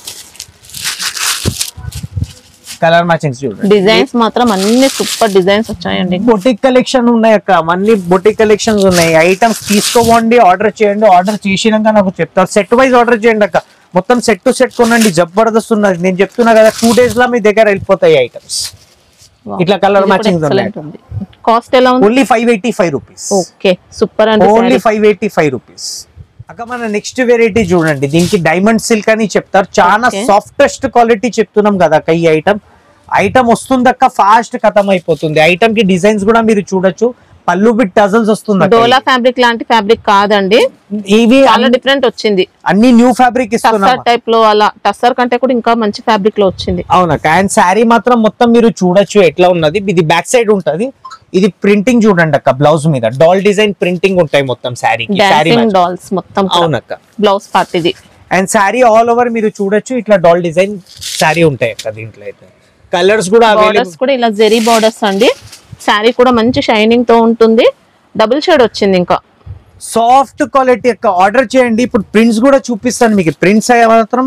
కలర్ మ్యాచింగ్స్ చూడండి.
డిజైన్స్ మాత్రం అన్ని సూపర్ డిజైన్స్ వచ్చాయండి.
బొటిక్ కలెక్షన్ ఉన్నాయి అక్క, అన్ని బొటిక్ కలెక్షన్స్ ఉన్నాయి. ఐటమ్స్ తీసుకోవండి, ఆర్డర్ చేయండి. ఆర్డర్ చేసినాక నాకు చెప్తారు. సెట్ వైజ్ ఆర్డర్ చేయండి అక్క. మొత్తం సెట్ టు సెట్ కొనండి, జబర్దస్త్ ఉన్నది. నేను చెప్తున్నా కదా 2 days లో మీ దగ్గర వెళ్ళిపోతాయి ఐటమ్స్. ఇట్లా కలర్ మ్యాచింగ్స్ ఉన్నాయి.
కాస్ట్ ఎలా ఉంది?
Only 585 rupees.
ఓకే సూపర్ అండి.
Only 585 rupees. అక్క మన నెక్స్ట్ వెరైటీ చూడండి. దీనికి డైమండ్ సిల్క్ అని చెప్తారు. చాలా సాఫ్టెస్ట్ క్వాలిటీ చెప్తున్నాం కదా అక్క. ఈ ఐటమ్ వస్తుంది అక్క, ఫాస్ట్ ఖతం అయిపోతుంది. ఐటమ్ కి డిజైన్స్ కూడా మీరు చూడొచ్చు. పళ్ళు బిట్ టజల్స్ వస్తుంది.
డోలా ఫ్యాబ్రిక్ లాంటి ఫ్యాబ్రిక్ కాదండి, ఇవి చాలా డిఫరెంట్ వచ్చింది.
అన్ని న్యూ ఫ్యాబ్రిక్ ఇస్తున్నాం
టైప్ లో. అలా టస్సర్ కంటే కూడా ఇంకా మంచి ఫ్యాబ్రిక్ లో వచ్చింది.
అవునక్క. అండ్ శారీ మాత్రం మొత్తం మీరు చూడొచ్చు ఎట్లా ఉన్నది. ఇది బ్యాక్ సైడ్ ఉంటది. ఇది ప్రింటింగ్ చూడండి అక్క. బ్లౌజ్ మీద డాల్ డిజైన్ ప్రింటింగ్ ఉంటాయి మొత్తం శారీకి.
డాల్స్ మొత్తం.
అవునక్క.
బ్లౌజ్ పార్ట్ ఇది.
అండ్ శారీ ఆల్ ఓవర్ మీరు చూడొచ్చు ఇట్లా డాల్ డిజైన్ శారీ ఉంటాయి అక్క. దీంట్లో అయితే కలర్స్ కూడా
బోర్డర్స్ కూడా ఇలా జెరీ బోర్డర్స్ అండి. శారీ కూడా మంచి షైనింగ్ తో ఉంటుంది. డబుల్ షేడ్ వచ్చింది. ఇంకా
సాఫ్ట్ క్వాలిటీ అక్క. ఆర్డర్ చేయండి. ఇప్పుడు ప్రింట్స్ కూడా చూపిస్తాను మీకు. ప్రింట్స్ అయ్యే మాత్రం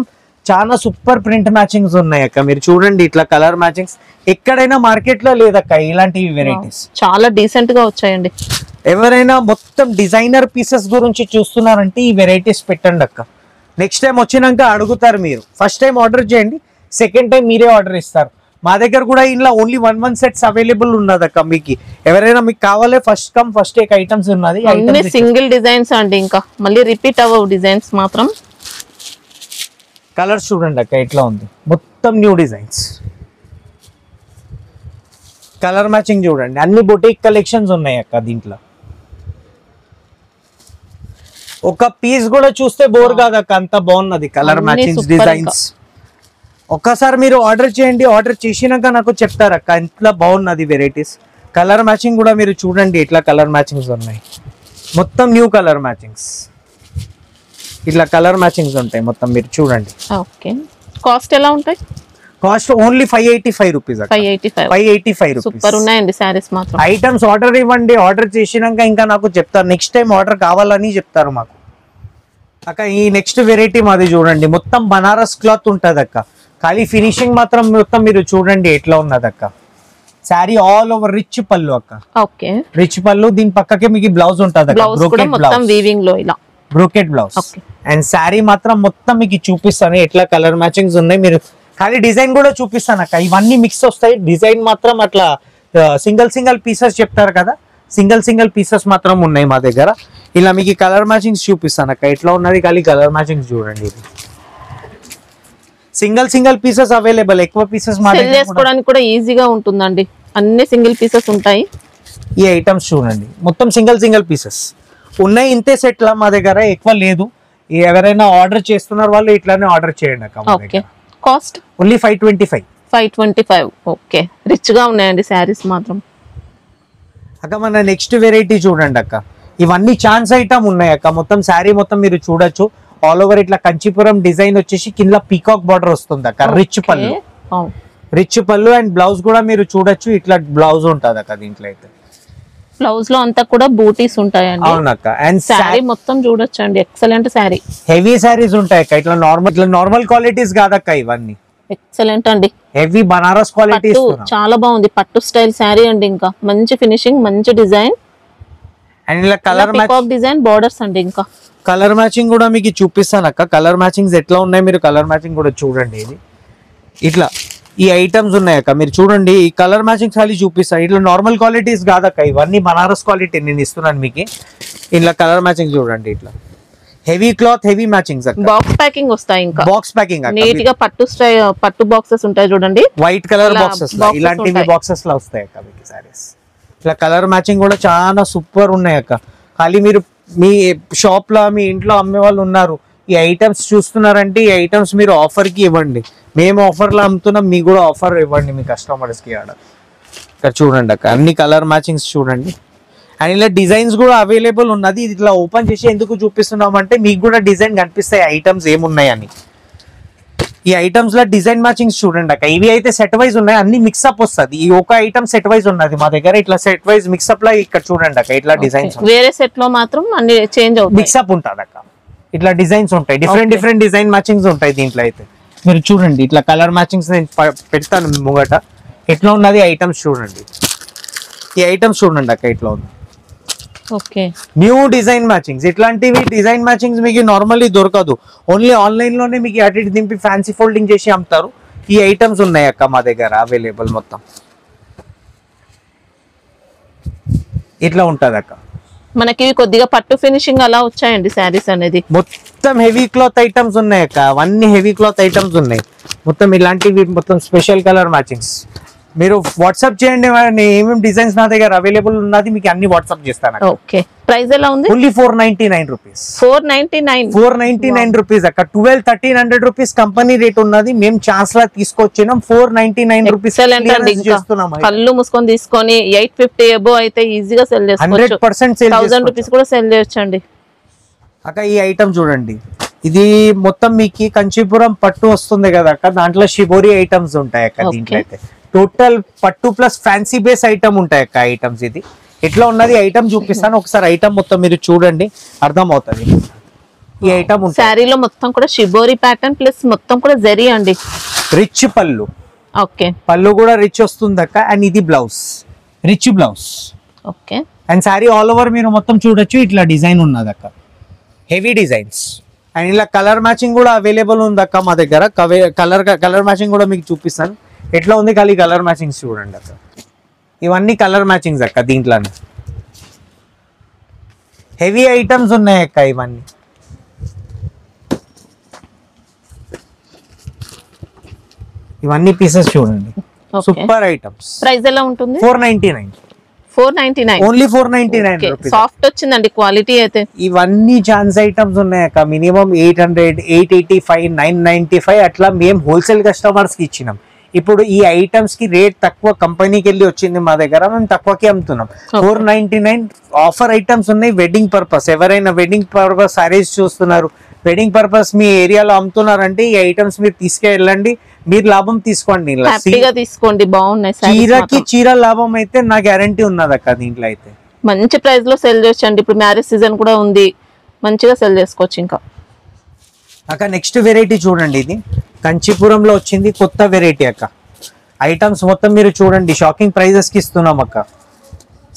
చాలా సూపర్ ప్రింట్ మ్యాచింగ్స్ ఉన్నాయి అక్క. మీరు చూడండి ఇట్లా కలర్ మ్యాచింగ్స్ ఎక్కడైనా మార్కెట్ లో లేదక్క ఇలాంటి వెరైటీస్.
చాలా డీసెంట్ గా వచ్చాయండి.
ఎవరైనా మొత్తం డిజైనర్ పీసెస్ గురించి చూస్తున్నారంటే ఈ వెరైటీస్ పెట్టండి అక్క. నెక్స్ట్ టైం వచ్చినాక అడుగుతారు మీరు. ఫస్ట్ టైం ఆర్డర్ చేయండి, సెకండ్ టైం మీరే ఆర్డర్ ఇస్తారు. మా దగ్గర కూడా ఇంట్లో ఓన్లీ 1 సెట్స్ అవైలబుల్ ఉన్నది అక్క. మీకు ఎవరైనా మీకు కావాలి first come first take items ఉన్నది.
సింగిల్ డిజైన్స్ అండి, ఇంకా మళ్ళీ రిపీట్ అవ్వవు డిజైన్స్ మాత్రం.
కలర్స్ చూడండి అక్క ఎట్లా ఉంది. మొత్తం న్యూ డిజైన్స్. కలర్ మ్యాచింగ్ చూడండి. అన్ని బొటిక్ కలెక్షన్స్ ఉన్నాయి అక్క దీంట్లో. ఒక పీస్ కూడా చూస్తే బోర్ కాదక్క, అంత బాగున్నది కలర్ మ్యాచింగ్స్ డిజైన్స్. ఒక్కసారి మీరు ఆర్డర్ చేయండి. ఆర్డర్ చేసినాక నాకు చెప్తారు అక్క ఇంట్లో బాగున్నది వెరైటీస్. కలర్ మ్యాచింగ్ కూడా మీరు చూడండి ఇట్లా కలర్ మ్యాచింగ్స్ ఉన్నాయి. మొత్తం న్యూ కలర్ మ్యాచింగ్స్. ఇట్లా కలర్ మ్యాచింగ్స్ ఉంటాయి మొత్తం మీరు చూడండి.
ఓకే కాస్ట్ ఎలా ఉంటాయి?
Cost only 585 rupees. 585 rupees.
Super ఉన్నాయండి సారీస్ మాత్రం.
ఐటమ్స్ ఆర్డర్ ఇవ్వండి. ఆర్డర్ చేసినాక ఇంకా నాకు చెప్తారు. నెక్స్ట్ టైం ఆర్డర్ కావాలని చెప్తారు మాకు అక్క. ఈ నెక్స్ట్ వెరైటీ మాది చూడండి. మొత్తం బనారస్ క్లాత్ ఉంటది అక్క. ఖాళీ ఫినిషింగ్ మాత్రం మొత్తం మీరు చూడండి ఎట్లా ఉన్నది అక్క. శారీ ఆల్ ఓవర్ రిచ్ పళ్ళు అక్క.
ఓకే
రిచ్ పళ్ళు. దీని పక్కకే మీకు బ్లౌజ్ ఉంటది అక్క. Brocade blouse. అండ్ శారీ మాత్రం మొత్తం మీకు చూపిస్తాను ఎట్లా కలర్ మ్యాచింగ్స్ ఉన్నాయి. మీరు ఖాళీ డిజైన్ కూడా చూపిస్తాను అక్క. ఇవన్నీ మిక్స్ వస్తాయి. డిజైన్ మాత్రం అట్లా సింగిల్ పీసెస్ చెప్తారు కదా, సింగిల్ పీసెస్ మాత్రం ఉన్నాయి మా దగ్గర. ఇలా మీకు కలర్ మ్యాచింగ్స్ చూపిస్తాను అక్క ఎట్లా ఉన్నది. ఖాళీ కలర్ మ్యాచింగ్స్ చూడండి. ఇది సింగిల్ పీసెస్ అవైలబుల్. ఎక్కువ పీసెస్
చేసుకోవడానికి కూడా ఈజీగా ఉంటుందండి. అన్ని సింగిల్ పీసెస్ ఉంటాయి.
ఈ ఐటమ్స్ చూడండి మొత్తం సింగిల్ పీసెస్ ఉన్నాయి. ఇంతే సెట్ లా మా దగ్గర, ఎక్కువ లేదు. ఎవరైనా ఆర్డర్ చేస్తున్నారు వాళ్ళు ఇట్లానే ఆర్డర్ చేయండి అక్క.
Okay cost
only 525.
Okay rich గా ఉన్నాయండి శారీస్ మాత్రం
అక్క. మన నెక్స్ట్ వెరైటీ చూడండి అక్క. ఇవన్నీ ఛాన్స్ ఐటమ్ ఉన్నాయి అక్క. మొత్తం శారీ మొత్తం మీరు చూడొచ్చు. ఆల్ ఓవర్ ఇట్లా కంచిపురం డిజైన్ వచ్చేసి కింద పీకాక్ బార్డర్ వస్తుంది అక్క. రిచ్ పళ్ళు అండ్ బ్లౌజ్ కూడా మీరు చూడొచ్చు. ఇట్లా బ్లౌజ్ ఉంటుంది అక్క. దీంట్లో అయితే
బ్లౌజ్ లో అంతా కూడా బూటీస్ ఉంటాయండి.
అవునక్క. అండ్
శారీ మొత్తం చూడొచ్చండి. ఎక్సలెంట్ శారీ.
హెవీ శారీస్ ఉంటాయి అక్క. ఇట్లా నార్మల్ క్వాలిటీస్ కాదక్క. ఇవన్నీ
ఎక్సలెంట్ అండి.
Heavy Banaras quality.
చాలా బాగుంది. పట్టు స్టైల్ శారీ అండి. ఇంకా మంచి ఫినిషింగ్, మంచి డిజైన్.
అండ్ ఇలా కలర్
డిజైన్ బోర్డర్స్ అండి. ఇంకా
కలర్ మ్యాచింగ్ కూడా మీకు చూపిస్తాను అక్క. కలర్ మ్యాచింగ్స్ ఎట్లా ఉన్నాయి మీరు కలర్ మ్యాచింగ్ కూడా చూడండి. ఇది ఇట్లా ఈ ఐటమ్స్ ఉన్నాయి అక్క. మీరు చూడండి ఈ కలర్ మ్యాచింగ్స్ ఖాళీ చూపిస్తాను. ఇట్లా నార్మల్ క్వాలిటీస్ కాదక్క. ఇవన్నీ బనారస్ క్వాలిటీ నేను ఇస్తున్నాను మీకు. ఇట్లా కలర్ మ్యాచింగ్ చూడండి. ఇట్లా హెవీ క్లాత్, హెవీ మ్యాచింగ్స్ అక్క.
బాక్స్ ప్యాకింగ్ వస్తాయి. ఇంకా
బాక్స్ ప్యాకింగ్
నీట్ గా పట్టు బాక్సెస్ ఉంటాయి చూడండి.
వైట్ కలర్ బాక్సెస్ ఇలాంటివి బాక్సెస్ లా వస్తాయి అక్క మీకు సారీస్. ఇట్లా కలర్ మ్యాచింగ్ కూడా చాలా సూపర్ ఉన్నాయి అక్క. ఖాళీ మీరు మీ షాప్ లో మీ ఇంట్లో అమ్మే వాళ్ళు ఉన్నారు, ఈ ఐటమ్స్ చూస్తున్నారంటే ఈ ఐటమ్స్ మీరు ఆఫర్ కి ఇవ్వండి. మేము ఆఫర్ లో అమ్ముతున్నాం, మీకు కూడా ఆఫర్ ఇవ్వండి మీ కస్టమర్స్ కి. ఇక్కడ చూడండి అక్క. అన్ని కలర్ మ్యాచింగ్స్ చూడండి. అండ్ ఇలా డిజైన్స్ కూడా అవైలబుల్ ఉన్నది. ఇట్లా ఓపెన్ చేసి ఎందుకు చూపిస్తున్నాం అంటే మీకు కూడా డిజైన్ కనిపిస్తాయి ఐటమ్స్ ఏమున్నాయని. ఈ ఐటమ్స్ లో డిజైన్ మ్యాచింగ్స్ చూడండి అక్క. ఇవి అయితే సెట్ వైజ్ ఉన్నాయి. అన్ని మిక్స్అప్ వస్తుంది. ఈ ఒక ఐటమ్ సెట్ వైజ్ ఉన్నది మా దగ్గర. ఇట్లా సెట్ వైజ్ మిక్స్అప్ లో ఇక్కడ చూడండి అక్క. ఇట్లా డిజైన్స్
వేరే సెట్ లో మాత్రం అన్ని చేంజ్ అవుతాయి.
మిక్స్అప్ ఉంటుంది అక్క. ఇట్లా డిజైన్స్ ఉంటాయి. డిఫరెంట్ డిజైన్ మ్యాచింగ్స్ ఉంటాయి దీంట్లో అయితే. మీరు చూడండి ఇట్లా కలర్ మ్యాచింగ్స్ నేను పెడతాను ముంగట. ఎట్లా ఉన్నది ఐటమ్స్ చూడండి. ఈ ఐటమ్స్ చూడండి అక్క ఇట్లా ఉంది.
Okay,
new design matchings. ఇట్లాంటివి డిజైన్ మ్యాచింగ్స్ మీకు నార్మల్లీ దొరకదు. ఓన్లీ ఆన్లైన్ లోనే మీకు అటు ఇటు దింపి ఫ్యాన్సీ ఫోల్డింగ్ చేసి అమ్ముతారు. ఈ ఐటమ్స్ ఉన్నాయి అక్క మా దగ్గర అవైలబుల్. మొత్తం ఇట్లా ఉంటది అక్క.
మనకి కొద్దిగా పట్టు ఫినిషింగ్ అలా వచ్చాయండి శారీస్ అనేది.
మొత్తం హెవీ క్లాత్ ఐటమ్స్ ఉన్నాయి అక్క. అవన్నీ హెవీ క్లాత్ ఐటమ్స్ ఉన్నాయి. మొత్తం ఇలాంటివి మొత్తం స్పెషల్ కలర్ మ్యాచింగ్స్. మీరు వాట్సాప్ చేయండి, ఏమేమి డిజైన్స్ నా దగ్గర అవైలబుల్ ఉన్నది మీకు అన్ని వాట్సాప్ చేస్తాను.
ఓకే, ప్రైస్ ఎలా ఉంది?
Only 499 rupees. 499 రూపీస్ అక్క. 1200-1300 రూపీస్ కంపెనీ రేట్ ఉన్నది. మేము ఛాన్స్ లా తీసుకొచ్చినాం. 499 రూపీస్ చేస్తున్నాం.
కళ్ళు మూసుకొని తీసుకొని 850 అబో అయితే ఈజీగా సెల్ చేసుకోవచ్చు.
100% సేల్
1000 రూపీస్ కూడా సెల్ చేయొచ్చండి
అక్క. ఈ ఐటమ్ చూడండి, ఇది మొత్తం మీకు కంచీపురం పట్టు వస్తుంది కదా అక్క. దాంట్లో షిబోరి ఐటమ్స్ ఉంటాయి అక్క. దీంట్లో అయితే టోటల్ పట్టు ప్లస్ ఫ్యాన్సీ బేస్ ఐటమ్ ఉంటాయి అక్క. ఐటమ్స్ ఇది ఎట్లా ఉన్నది ఐటమ్ చూపిస్తాను ఒకసారి. ఐటమ్ మొత్తం మీరు చూడండి, అర్థం అవుతుంది. ఈ ఐటమ్
శారీలో మొత్తం కూడా షిబోరి ప్యాటర్న్ ప్లస్ మొత్తం కూడా జరీ అండి.
రిచ్ పళ్ళు.
ఓకే,
పళ్ళు కూడా రిచ్ వస్తుంది అక్క. అండ్ ఇది blouse, rich blouse.
Okay,
and sari all over మీరు మొత్తం చూడొచ్చు. ఇట్లా డిజైన్ ఉన్నది అక్క, హెవీ డిజైన్స్. అండ్ ఇలా కలర్ మ్యాచింగ్ కూడా అవైలబుల్ ఉంది అక్క మా దగ్గర. కలర్ మ్యాచింగ్ కూడా మీకు చూపిస్తాను ఎట్లా ఉంది. ఖాళీ కలర్ మ్యాచింగ్స్ చూడండి అక్క. ఇవన్నీ కలర్ మ్యాచింగ్స్ అక్క. దీంట్లోనే హెవీ ఐటమ్స్ ఉన్నాయి అక్క. ఇవన్నీ ఇవన్నీ పీసెస్ చూడండి, సూపర్ ఐటమ్స్.
ప్రైస్ ఎలా ఉంటుంది?
499 ఓన్లీ 499 రూపీస్.
సాఫ్ట్ వచ్చిందండి క్వాలిటీ అయితే.
ఇవన్నీ ఛాన్స్ ఐటమ్స్ ఉన్నాయి అక్క. మినిమం 800, 885, 995 అట్లా మేము హోల్సేల్ కస్టమర్స్ కి ఇచ్చినాం. ఇప్పుడు ఈ ఐటమ్స్ కి రేట్ తక్కువ కంపెనీకి వెళ్ళి వచ్చింది మా దగ్గర, మేము తక్కువకి అమ్ముతున్నాం. 499 ఆఫర్ ఐటమ్స్ ఉన్నాయి. వెడ్డింగ్ పర్పస్, ఎవరైనా వెడ్డింగ్ పర్పస్ సారీస్ చూస్తున్నారు, వెడ్డింగ్ పర్పస్ మీ ఏరియాలో అమ్ముతున్నారంటే ఈ ఐటమ్స్ మీరు తీసుకెళ్ళండి, మీరు లాభం తీసుకోండి.
తీసుకోండి, బాగున్నాయి.
చీరకి చీర లాభం అయితే నా గ్యారంటీ ఉన్నది అక్క. దీంట్లో అయితే
మంచి ప్రైస్ లో సెల్ చేయొచ్చండి. ఇప్పుడు మ్యారేజ్ సీజన్ కూడా ఉంది, మంచిగా సెల్ చేసుకోవచ్చు. ఇంకా
అక్క నెక్స్ట్ వెరైటీ చూడండి. ఇది కంచీపురంలో వచ్చింది కొత్త వెరైటీ అక్క. ఐటమ్స్ మొత్తం మీరు చూడండి, షాకింగ్ ప్రైజెస్ కి ఇస్తున్నాం అక్క.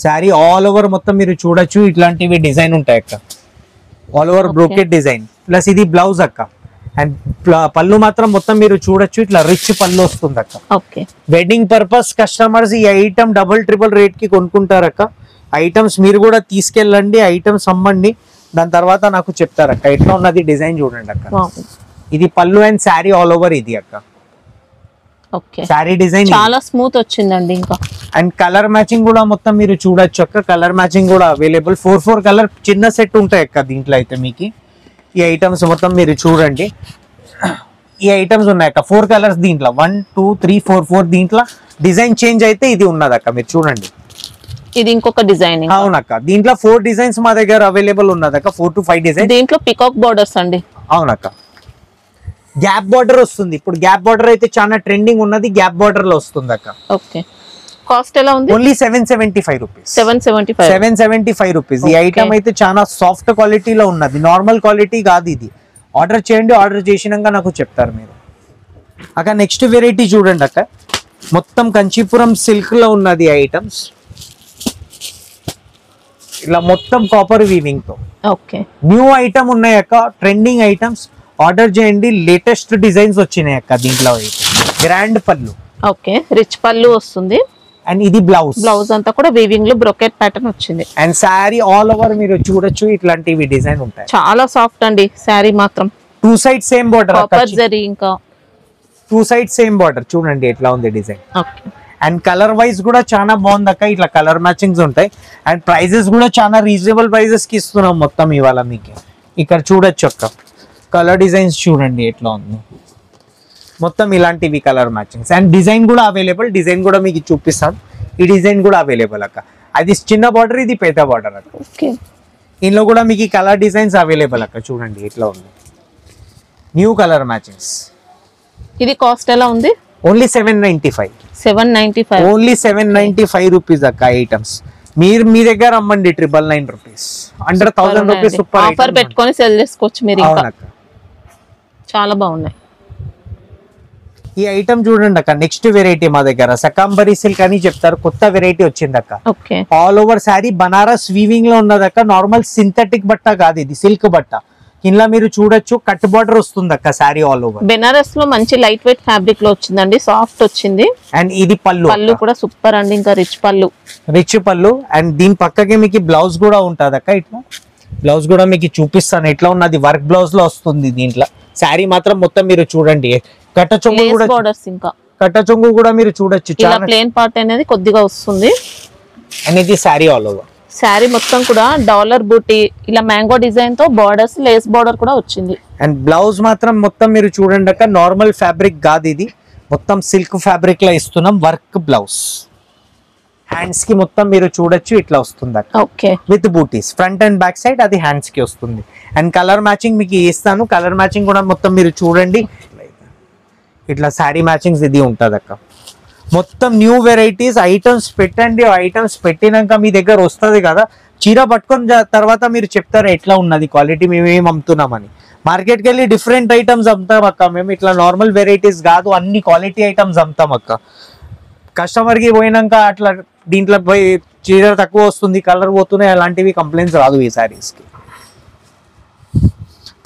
శారీ ఆల్ ఓవర్ మొత్తం మీరు చూడొచ్చు. ఇట్లాంటివి డిజైన్ ఉంటాయి అక్క. All over brocade design plus ఇది బ్లౌజ్ అక్క. అండ్ పళ్ళు మాత్రం మొత్తం మీరు చూడొచ్చు, ఇట్లా రిచ్ పళ్ళు వస్తుంది అక్క.
ఓకే,
వెడ్డింగ్ పర్పస్ కస్టమర్స్ ఈ ఐటమ్ డబుల్ ట్రిపుల్ రేట్ కి కొనుక్కుంటారు అక్క. ఐటమ్స్ మీరు కూడా తీసుకెళ్ళండి, ఐటమ్స్ అమ్మండి, దాని తర్వాత నాకు చెప్తారక్క ఎట్లా ఉన్నది డిజైన్ చూడండి అక్క. ఇది పళ్ళు అండ్ శారీ ఆల్ ఓవర్ ఇది అక్క.
ఓకే,
శారీ డిజైన్
చాలా స్మూత్ వచ్చిందండి. ఇంకా
అండ్ కలర్ మ్యాచింగ్ కూడా మొత్తం మీరు చూడొచ్చు అక్క. కలర్ మ్యాచింగ్ కూడా అవైలబుల్. 4 కలర్ చిన్న సెట్ ఉంటాయి అక్క దీంట్లో అయితే. మీకు ఈ ఐటమ్స్ మొత్తం మీరు చూడండి, ఈ ఐటమ్స్ ఉన్నాయి అక్క. 4 కలర్స్ దీంట్లో 1 2 3 4 దీంట్లో డిజైన్ చేంజ్ అయితే ఇది ఉన్నది అక్క. మీరు చూడండి,
ఇది ఇంకొక డిజైన్.
అవునక్క, దీంట్లో 4 డిజైన్స్ మా దగ్గర అవైలబుల్ ఉన్నది అక్క. 4 to 5 డిజైన్.
దీంట్లో పికాక్ బోర్డర్స్ అండి.
అవునక్క, గ్యాప్ బార్డర్ వస్తుంది. ఇప్పుడు గ్యాప్ బార్డర్ అయితే చాలా ట్రెండింగ్ ఉన్నది. గ్యాప్ బార్డర్ లో వస్తుంది అక్క.
ఓకే, కాస్ట్ ఎలా ఉంది?
Only 775 rupees.
775
రూపీస్. ఈ ఐటమ్ అయితే చాలా సాఫ్ట్ క్వాలిటీలో ఉన్నది, నార్మల్ క్వాలిటీ కాదు ఇది. ఆర్డర్ చేయండి, ఆర్డర్ చేసినాక నాకు చెప్తారు మీరు అక్క. నెక్స్ట్ వెరైటీ చూడండి అక్క. మొత్తం కంచీపురం సిల్క్ లో ఉన్నది ఐటమ్స్. ఇలా మొత్తం కాపర్ వీవింగ్ తో.
ఓకే,
న్యూ ఐటమ్ ఉన్నాయి అక్క, ట్రెండింగ్ ఐటమ్స్. ఆర్డర్ చేయండి, లేటెస్ట్ డిజైన్స్ వచ్చినాయి అక్క. దీంట్లో గ్రాండ్ పళ్ళు.
ఓకే, రిచ్ పళ్ళు వస్తుంది.
అండ్ ఇది బ్లౌజ్.
బ్లౌజ్ అంతా కూడా వీవింగ్ లో బ్రోకెట్ ప్యాటర్న్ వచ్చింది.
అండ్ శారీ ఆల్ ఓవర్ మీరు చూడొచ్చు, ఇట్లాంటివి డిజైన్ ఉంటాయి.
చాలా సాఫ్ట్ అండి శారీ మాత్రం.
2 sides same border.
Copper zari. ఇంకా
2 sides సేమ్ బార్డర్. చూడండి ఎట్లా ఉంది design.
Okay,
and colour wise కూడా చాలా బాగుంది అక్క. ఇట్లా కలర్ మ్యాచింగ్స్ ఉంటాయి. అండ్ ప్రైజెస్ కూడా చాలా రీజనబుల్ ప్రైజెస్ కి ఇస్తున్నాం మొత్తం ఇవాళ మీకు. ఇక్కడ చూడొచ్చు అక్క, కలర్ డిజైన్స్ చూడండి ఎట్లా ఉంది. మొత్తం ఇలాంటివి కలర్ మ్యాచింగ్స్. అండ్ డిజైన్ కూడా అవైలబుల్. డిజైన్ కూడా మీకు చూపిస్తాను. ఈ డిజైన్ కూడా అవైలబుల్ అక్క. అది చిన్న బార్డర్, ఇది పెద్ద బార్డర్ అక్క.
ఓకే,
దీనిలో కూడా మీకు కలర్ డిజైన్స్ అవైలబుల్ అక్క. చూడండి ఎట్లా ఉంది, న్యూ కలర్ మ్యాచింగ్స్.
ఇది కాస్ట్ ఎలా ఉంది?
ఓన్లీ 795. ఓన్లీ 795 రూపీస్ అక్క ఐటమ్స్. మీరు మీ దగ్గర అమ్మండి 999 rupees. Under 1000 rupees super
offer పెట్టుకొని సెల్ చేసుకోవచ్చు మీరు. చాలా బాగున్నాయి.
ఈ ఐటమ్ చూడండి అక్క, నెక్స్ట్ వెరైటీ మా దగ్గర సకాంబరి సిల్క్ అని చెప్తారు, కొత్త వెరైటీ వచ్చింది అక్క.
Okay,
all over sari Banaras weaving లో ఉన్నది అక్క. నార్మల్ సింథటిక్ బట్ట కాదు, ఇది సిల్క్ బట్ట. ఇలా మీరు చూడొచ్చు, కట్ బార్డర్ వస్తుంది అక్క శారీ ఆల్ ఓవర్.
బెనారస్ లో మంచి లైట్ వెయిట్ ఫ్యాబ్రిక్ లో వచ్చిందండి, సాఫ్ట్ వచ్చింది.
అండ్ ఇది పళ్ళు,
పళ్ళు కూడా సూపర్ అండి, ఇంకా రిచ్ పళ్ళు.
రిచ్ పళ్ళు. అండ్ దీని పక్కకి మీకు బ్లౌజ్ కూడా ఉంటుంది అక్క. ఇట్లా బ్లౌజ్ కూడా మీకు చూపిస్తాను ఎట్లా ఉన్నది, వర్క్ బ్లౌజ్ లో వస్తుంది. దీంట్లో శారీ మాత్రం మొత్తం మీరు చూడండి, కట్ట చెంగు కూడా,
బోర్డర్స్ ఇంకా
కట్ట చెంగు కూడా మీరు చూడొచ్చు.
ఇలా ప్లేన్ పార్ట్ అనేది కొద్దిగా వస్తుంది.
అండ్ ఇది శారీ ఆల్ ఓవర్.
శారీ మొత్తం కూడా డాలర్ బూటీ, ఇలా మ్యాంగో డిజైన్ తో బార్డర్స్, లేస్ బార్డర్ కూడా వచ్చింది.
అండ్ బ్లౌజ్ మాత్రం మొత్తం మీరు చూడండి అక్క, నార్మల్ ఫ్యాబ్రిక్ కాదు ఇది, మొత్తం సిల్క్ ఫ్యాబ్రిక్ లో ఇస్తున్నాం. వర్క్ బ్లౌజ్, హ్యాండ్స్ కి మొత్తం మీరు చూడొచ్చు ఇట్లా వస్తుంది అక్క.
Okay,
with booties front and back side, అది హ్యాండ్స్ కి వస్తుంది. అండ్ కలర్ మ్యాచింగ్ మీకు ఇస్తాను, కలర్ మ్యాచింగ్ కూడా మొత్తం మీరు చూడండి. ఇట్లా శారీ మ్యాచింగ్స్ ఇది ఉంటుంది అక్క. మొత్తం న్యూ వెరైటీస్ ఐటమ్స్ పెట్టండి. ఐటమ్స్ పెట్టినాక మీ దగ్గర వస్తుంది కదా, చీర పట్టుకొని తర్వాత మీరు చెప్తారు ఎట్లా ఉన్నది క్వాలిటీ, మేము ఏం అమ్ముతున్నామని. మార్కెట్కి వెళ్ళి డిఫరెంట్ ఐటమ్స్ అమ్ముతాం అక్క మేము, ఇట్లా నార్మల్ వెరైటీస్ కాదు, అన్ని క్వాలిటీ ఐటమ్స్ అమ్ముతాం అక్క. కస్టమర్కి పోయినాక అట్లా దీంట్లో పోయి చీర తక్కువ వస్తుంది, కలర్ పోతున్నాయి, అలాంటివి కంప్లైంట్స్ రాదు ఈ శారీస్కి.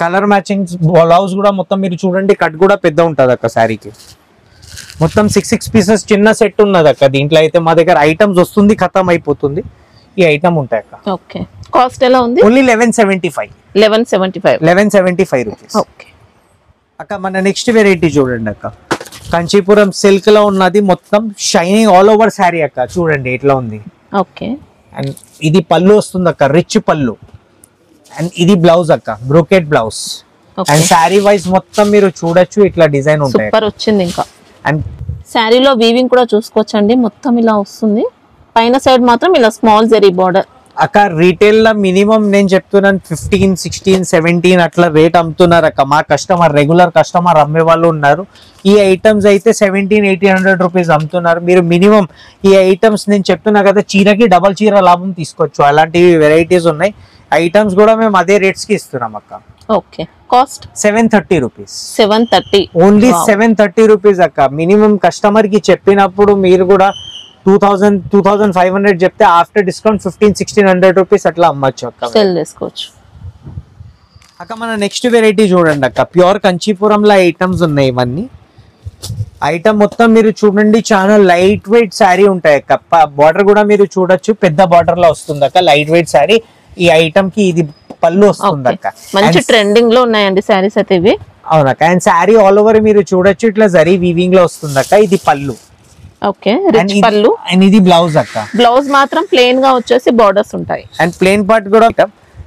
కలర్ మ్యాచింగ్ బ్లౌజ్ కూడా మొత్తం మీరు చూడండి, కట్ కూడా పెద్ద ఉంటుంది అక్క శారీకి. మొత్తం 6 పీసెస్ చిన్న సెట్ ఉన్నది అక్క. దీంట్లో అయితే మా దగ్గర ఐటమ్స్ వస్తుంది, ఖతం అయిపోతుంది, ఈ ఐటమ్ ఉంటాయి అక్క.
ఓకే, కాస్ట్ ఎలా ఉంది?
ఓన్లీ 1175. 1175 రూపీస్.
ఓకే
అక్క, మన నెక్స్ట్ వెరైటీ చూడండి అక్క, కంచీపురం సిల్క్ లో ఉన్నది, మొత్తం షైనింగ్ ఆల్ ఓవర్ శారీ అక్క. చూడండి ఎట్లా ఉంది.
ఓకే,
అండ్ ఇది పళ్ళు వస్తుంది అక్క, రిచ్ పళ్ళు. అండ్ ఇది బ్లౌజ్ అక్క, brocade blouse. And sari wise మొత్తం మీరు చూడొచ్చు, ఇట్లా డిజైన్ ఉంటాయి,
సూపర్ వచ్చింది. ఇంకా
అండ్
శారీలో వీవింగ్ కూడా చూసుకోవచ్చండి, మొత్తం ఇలా వస్తుంది. పైన సైడ్ మాత్రం ఇలా స్మాల్ జరీ బార్డర్.
అక్క రీటైల్ లో మినిమం నేను చెప్తున్నాను 15, 16, 17 అట్లా రేట్ అమ్ముతున్నారు అక్క. మా కస్టమర్, రెగ్యులర్ కస్టమర్ అమ్మే వాళ్ళు ఉన్నారు. ఈ ఐటమ్స్ అయితే 1700-1800 రూపీస్ అమ్ముతున్నారు. మీరు మినిమం ఈ ఐటమ్స్ నేను చెప్తున్నా కదా, చీరకి డబల్ చీర లాభం తీసుకోవచ్చు, అలాంటివి వెరైటీస్ ఉన్నాయి. ఐటమ్స్ కూడా మేము అదే రేట్స్ కి ఇస్తున్నాం అక్క.
Okay, cost
730 rupees.
730
only 730 rupees అక్క. మినిమం కస్టమర్ కి చెప్పినప్పుడు మీరు కూడా 2500 చెప్తే ఆఫ్టర్ డిస్కౌంట్ 1500-1600 రూపీస్ అట్లా అమ్మచ్చు అక్క,
సెల్ చేసుకోవచ్చు
అక్క. మన నెక్స్ట్ వెరైటీ చూడండి అక్క, ప్యూర్ కంచీపురంలో ఐటమ్స్ ఉన్నాయి ఇవన్నీ. ఐటమ్ మొత్తం మీరు చూడండి, చాలా లైట్ వెయిట్ శారీ ఉంటాయి అక్క. బార్డర్ కూడా మీరు చూడొచ్చు, పెద్ద బార్డర్ లో వస్తుంది అక్క, లైట్ వెయిట్ శారీ. ఈ ఐటమ్ కి ఇది పళ్ళు వస్తుంది అక్క.
మంచి ట్రెండింగ్ లో ఉన్నాయండి శారీస్ అయితే ఇవి.
అవునక్క. అండ్ శారీ ఆల్ ఓవర్ మీరు చూడొచ్చు, ఇట్లా జరీ వీవింగ్ లో వస్తుంది అక్క. ఇది పళ్ళు.
ఓకే, రిచ్ పళ్ళు.
అండ్ ఇది బ్లౌజ్ అక్క.
బ్లౌజ్ మాత్రం ప్లెయిన్ గా వచ్చేసి బార్డర్స్ ఉంటాయి.
అండ్ ప్లెయిన్ పార్ట్ కూడా.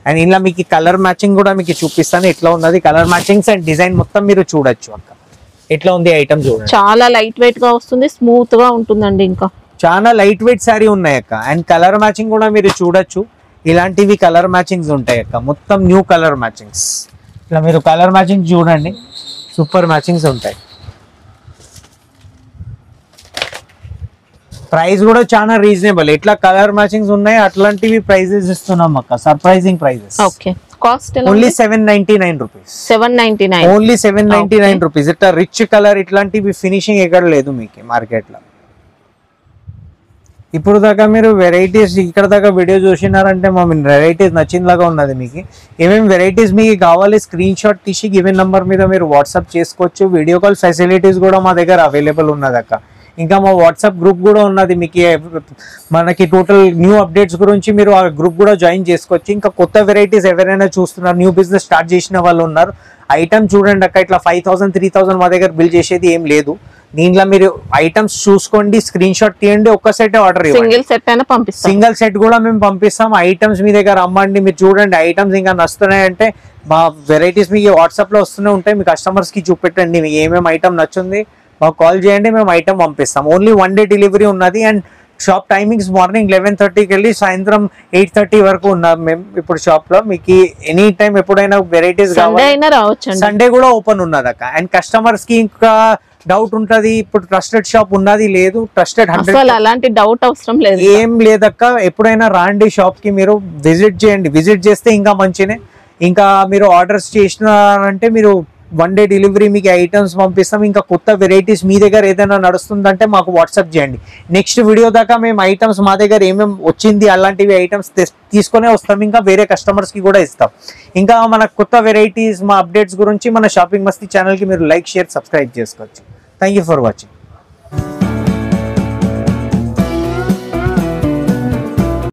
అండ్ ఇలా మీకు కలర్ మ్యాచింగ్ కూడా మీకు చూపిస్తాను ఎట్లా ఉన్నది. కలర్ మ్యాచింగ్స్ అండ్ డిజైన్ మొత్తం మీరు చూడొచ్చు అక్క, ఎట్లా ఉంది ఐటమ్ చూడండి.
చాలా లైట్ వెయిట్ గా వస్తుంది, స్మూత్ గా ఉంటుందండి. ఇంకా
చాలా లైట్ వెయిట్ శారీ ఉన్నాయి అక్క. అండ్ కలర్ మ్యాచింగ్ కూడా మీరు చూడొచ్చు, ఇలాంటివి కలర్ మ్యాచింగ్స్ ఉంటాయి అక్క. మొత్తం న్యూ కలర్ మ్యాచింగ్స్. ఇట్లా మీరు కలర్ మ్యాచింగ్ చూడండి, సూపర్ మ్యాచింగ్స్ ఉంటాయి. ప్రైస్ కూడా చాలా రీజనబుల్. ఎట్లా కలర్ మ్యాచింగ్స్ ఉన్నాయి అట్లాంటివి ప్రైజెస్ ఇస్తున్నాం అక్క, surprising prizes.
Okay, cost
only 799 rupees.
799
only 799 rupees. ఇట్లా రిచ్ కలర్ ఇట్లాంటివి ఫినిషింగ్ ఎక్కడ లేదు మీకు మార్కెట్ లో. ఇప్పుడు దాకా మీరు వెరైటీస్ ఇక్కడ దాకా వీడియో చూసినారంటే మా వెరైటీస్ నచ్చిందాగా ఉన్నది. మీకు ఏమేమి వెరైటీస్ మీకు కావాలి స్క్రీన్ షాట్ తీసి గివెన్ నంబర్ మీద మీరు వాట్సాప్ చేసుకోవచ్చు. వీడియో కాల్ ఫెసిలిటీస్ కూడా మా దగ్గర అవైలబుల్ ఉన్నది అక్క. ఇంకా మా వాట్సాప్ గ్రూప్ కూడా ఉన్నది. మీకు మనకి టోటల్ న్యూ అప్డేట్స్ గురించి మీరు ఆ గ్రూప్ కూడా జాయిన్ చేసుకోవచ్చు. ఇంకా కొత్త వెరైటీస్ ఎవరైనా చూస్తున్నారు, న్యూ బిజినెస్ స్టార్ట్ చేసిన వాళ్ళు ఉన్నారు, ఐటమ్ చూడండి అక్క. ఇట్లా 5000, 3000 మా దగ్గర బిల్ చేసేది ఏం లేదు. దీంట్లో మీరు ఐటమ్స్ చూసుకోండి, స్క్రీన్ షాట్ తీయండి, ఒక్క సెట్ ఆర్డర్ ఇవ్వండి.
సింగిల్ సెట్ అయినా పంపిస్తాం.
సింగిల్ సెట్ కూడా మేము పంపిస్తాం. ఐటమ్స్ మీ దగ్గర అమ్మండి, మీరు చూడండి ఐటమ్స్ ఇంకా నచ్చుతున్నాయంటే మా వెరైటీస్ మీకు వాట్సాప్ లో వస్తూనే ఉంటాయి. మీ కస్టమర్స్ కి చూపెట్టండి మీకు ఏమేమి ఐటమ్ నచ్చుంది, మాకు కాల్ చేయండి, మేము ఐటమ్ పంపిస్తాం. ఓన్లీ 1 day డెలివరీ ఉన్నది. అండ్ షాప్ టైమింగ్స్ మార్నింగ్ 11:30కి వెళ్ళి సాయంత్రం 8:30 వరకు ఉన్నాం మేము ఇప్పుడు షాప్ లో. మీకు ఎనీ టైం ఎప్పుడైనా వెరైటీస్ కావాలి, సండే కూడా ఓపెన్ ఉన్నది అక్క. అండ్ కస్టమర్స్ కి ఇంకా డౌట్ ఉంటది, ఇప్పుడు ట్రస్టెడ్ షాప్ ఉన్నది లేదు, ట్రస్టెడ్ 100
అలాంటి డౌట్ అవసరం లేదు,
ఏం లేదక్క. ఎప్పుడైనా రాండి షాప్ కి, మీరు విజిట్ చేయండి. విజిట్ చేస్తే ఇంకా మంచినే. ఇంకా మీరు ఆర్డర్స్ చేసినారంటే మీరు 1 డే డెలివరీ మీకు ఐటమ్స్ పంపిస్తాం. ఇంకా కొత్త వెరైటీస్ మీ దగ్గర ఏదైనా నడుస్తుందంటే మాకు వాట్సాప్ చేయండి. నెక్స్ట్ వీడియో దాకా మేము ఐటమ్స్ మా దగ్గర ఏమేమి వచ్చింది అలాంటివి ఐటమ్స్ తీసుకొనే వస్తాం. ఇంకా వేరే కస్టమర్స్కి కూడా ఇస్తాం. ఇంకా మన కొత్త వెరైటీస్ మా అప్డేట్స్ గురించి మన షాపింగ్ మస్తీ ఛానల్కి మీరు లైక్, షేర్, సబ్స్క్రైబ్ చేసుకోవచ్చు. Thank you for watching.